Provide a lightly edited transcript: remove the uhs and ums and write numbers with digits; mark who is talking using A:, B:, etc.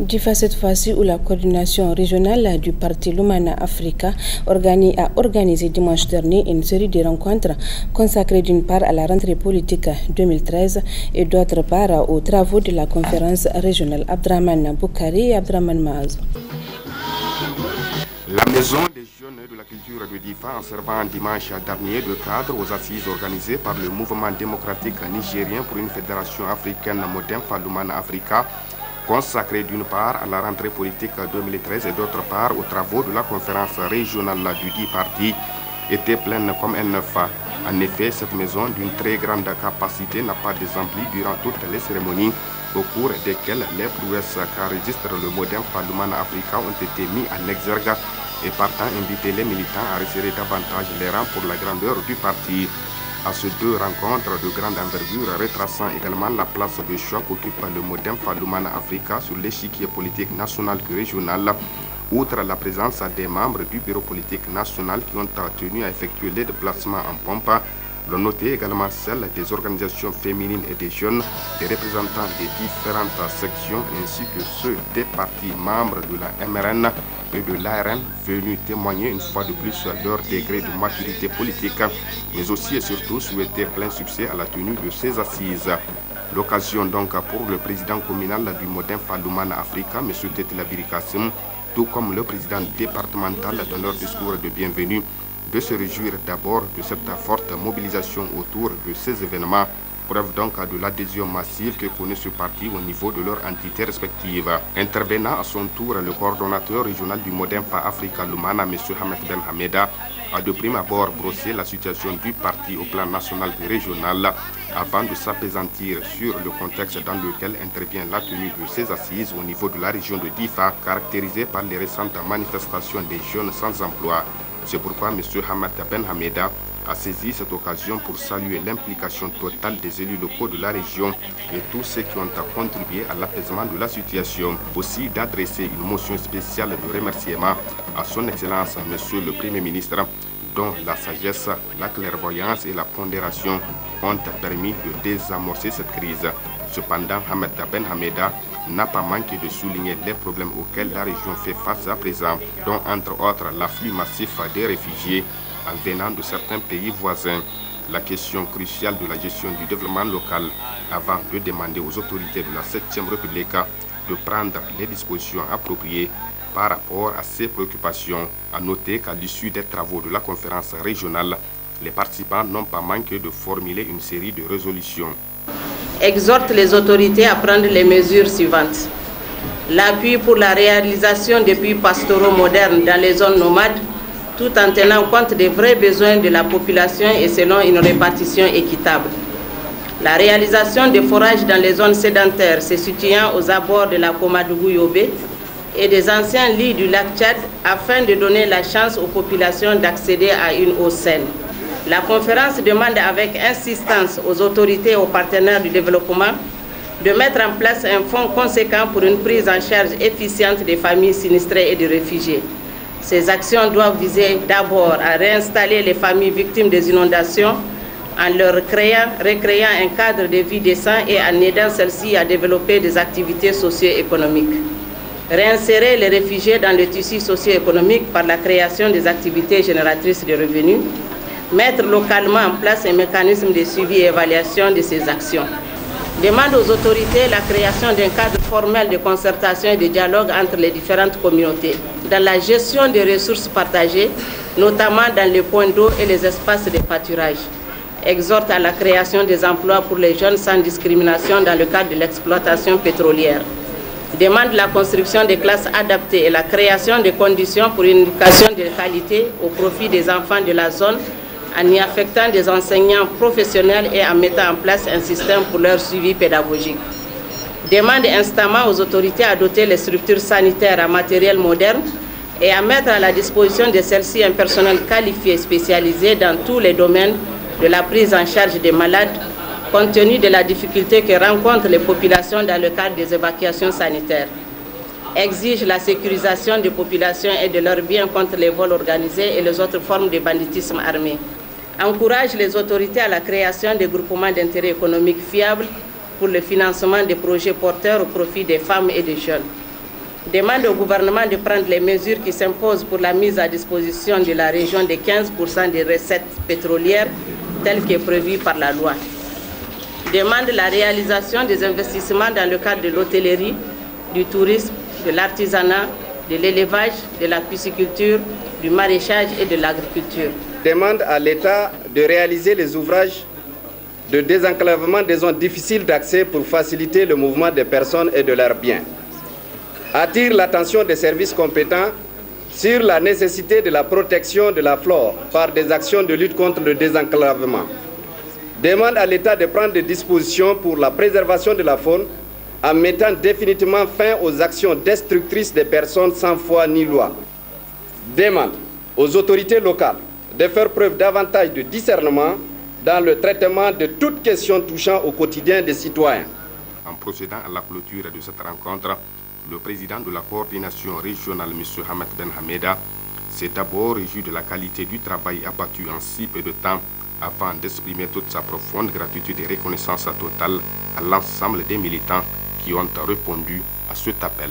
A: Difa cette fois-ci où la coordination régionale du parti Lumana Africa a organisé dimanche dernier une série de rencontres consacrées d'une part à la rentrée politique 2013 et d'autre part aux travaux de la conférence régionale. Abdraman Boukari et Abdraman Maaz.
B: La maison des jeunes de la culture de Difa, en servant dimanche dernier de cadre aux assises organisées par le mouvement démocratique nigérien pour une fédération africaine moderne, Lumana Africa, consacrée d'une part à la rentrée politique 2013 et d'autre part aux travaux de la conférence régionale du dit parti, était pleine comme un œuf. En effet, cette maison d'une très grande capacité n'a pas désempli durant toutes les cérémonies au cours desquelles les prouesses qu'enregistre le moderne Lumana Africa ont été mis en exergue et partant inviter les militants à resserrer davantage les rangs pour la grandeur du parti. À ces deux rencontres de grande envergure, retraçant également la place de choix qu'occupe le moderne Lumana Africa sur l'échiquier politique national et régional, outre la présence des membres du bureau politique national qui ont tenu à effectuer les déplacements en pompe, l'on notait également celle des organisations féminines et des jeunes, des représentants des différentes sections ainsi que ceux des partis membres de la MRN et de l'ARN venus témoigner une fois de plus leur degré de maturité politique, mais aussi et surtout souhaiter plein succès à la tenue de ces assises. L'occasion donc pour le président communal du moderne Lumana Africa, M. Tetela Birikassim, tout comme le président départemental dans leur discours de bienvenue, de se réjouir d'abord de cette forte mobilisation autour de ces événements, preuve donc de l'adhésion massive que connaît ce parti au niveau de leurs entités respectives. Intervenant à son tour, le coordonnateur régional du moderne Africa Lumana, M. Hamed Ben Hameda, a de prime abord brossé la situation du parti au plan national et régional avant de s'apaisantir sur le contexte dans lequel intervient la tenue de ces assises au niveau de la région de Difa, caractérisée par les récentes manifestations des jeunes sans emploi. C'est pourquoi M. Hamed Ben Hameda a saisi cette occasion pour saluer l'implication totale des élus locaux de la région et tous ceux qui ont contribué à l'apaisement de la situation. Aussi d'adresser une motion spéciale de remerciement à son Excellence Monsieur le Premier ministre, dont la sagesse, la clairvoyance et la pondération ont permis de désamorcer cette crise. Cependant, Hamed Ben Hameda n'a pas manqué de souligner les problèmes auxquels la région fait face à présent, dont entre autres l'afflux massif des réfugiés en venant de certains pays voisins. La question cruciale de la gestion du développement local avant de demander aux autorités de la 7e République de prendre les dispositions appropriées par rapport à ces préoccupations. À noter qu'à l'issue des travaux de la conférence régionale, les participants n'ont pas manqué de formuler une série de résolutions.
C: Exhorte les autorités à prendre les mesures suivantes. L'appui pour la réalisation des puits pastoraux modernes dans les zones nomades, tout en tenant compte des vrais besoins de la population et selon une répartition équitable. La réalisation des forages dans les zones sédentaires se situant aux abords de la Komadougou-Yobé et des anciens lits du lac Tchad afin de donner la chance aux populations d'accéder à une eau saine. La conférence demande avec insistance aux autorités et aux partenaires du développement de mettre en place un fonds conséquent pour une prise en charge efficiente des familles sinistrées et des réfugiés. Ces actions doivent viser d'abord à réinstaller les familles victimes des inondations en leur recréant un cadre de vie décent et en aidant celles-ci à développer des activités socio-économiques. Réinsérer les réfugiés dans le tissu socio-économique par la création des activités génératrices de revenus. Mettre localement en place un mécanisme de suivi et évaluation de ces actions. Demande aux autorités la création d'un cadre formel de concertation et de dialogue entre les différentes communautés dans la gestion des ressources partagées, notamment dans les points d'eau et les espaces de pâturage. Exhorte à la création des emplois pour les jeunes sans discrimination dans le cadre de l'exploitation pétrolière. Demande la construction des classes adaptées et la création des conditions pour une éducation de qualité au profit des enfants de la zone en y affectant des enseignants professionnels et en mettant en place un système pour leur suivi pédagogique. Demande instamment aux autorités à doter les structures sanitaires en matériel moderne et à mettre à la disposition de celles-ci un personnel qualifié et spécialisé dans tous les domaines de la prise en charge des malades, compte tenu de la difficulté que rencontrent les populations dans le cadre des évacuations sanitaires. Exige la sécurisation des populations et de leurs biens contre les vols organisés et les autres formes de banditisme armé. Encourage les autorités à la création de groupements d'intérêt économique fiables pour le financement des projets porteurs au profit des femmes et des jeunes. Demande au gouvernement de prendre les mesures qui s'imposent pour la mise à disposition de la région de 15% des recettes pétrolières telles que prévues par la loi. Demande la réalisation des investissements dans le cadre de l'hôtellerie, du tourisme, de l'artisanat, de l'élevage, de la pisciculture, du maraîchage et de l'agriculture.
D: Demande à l'État de réaliser les ouvrages de désenclavement des zones difficiles d'accès pour faciliter le mouvement des personnes et de leurs biens. Attire l'attention des services compétents sur la nécessité de la protection de la flore par des actions de lutte contre le désenclavement. Demande à l'État de prendre des dispositions pour la préservation de la faune en mettant définitivement fin aux actions destructrices des personnes sans foi ni loi. Demande aux autorités locales de faire preuve davantage de discernement dans le traitement de toutes questions touchant au quotidien des citoyens.
B: En procédant à la clôture de cette rencontre, le président de la coordination régionale, M. Hamed Ben Hameda, s'est d'abord réjoui de la qualité du travail abattu en si peu de temps avant d'exprimer toute sa profonde gratitude et reconnaissance totale à l'ensemble des militants qui ont répondu à cet appel.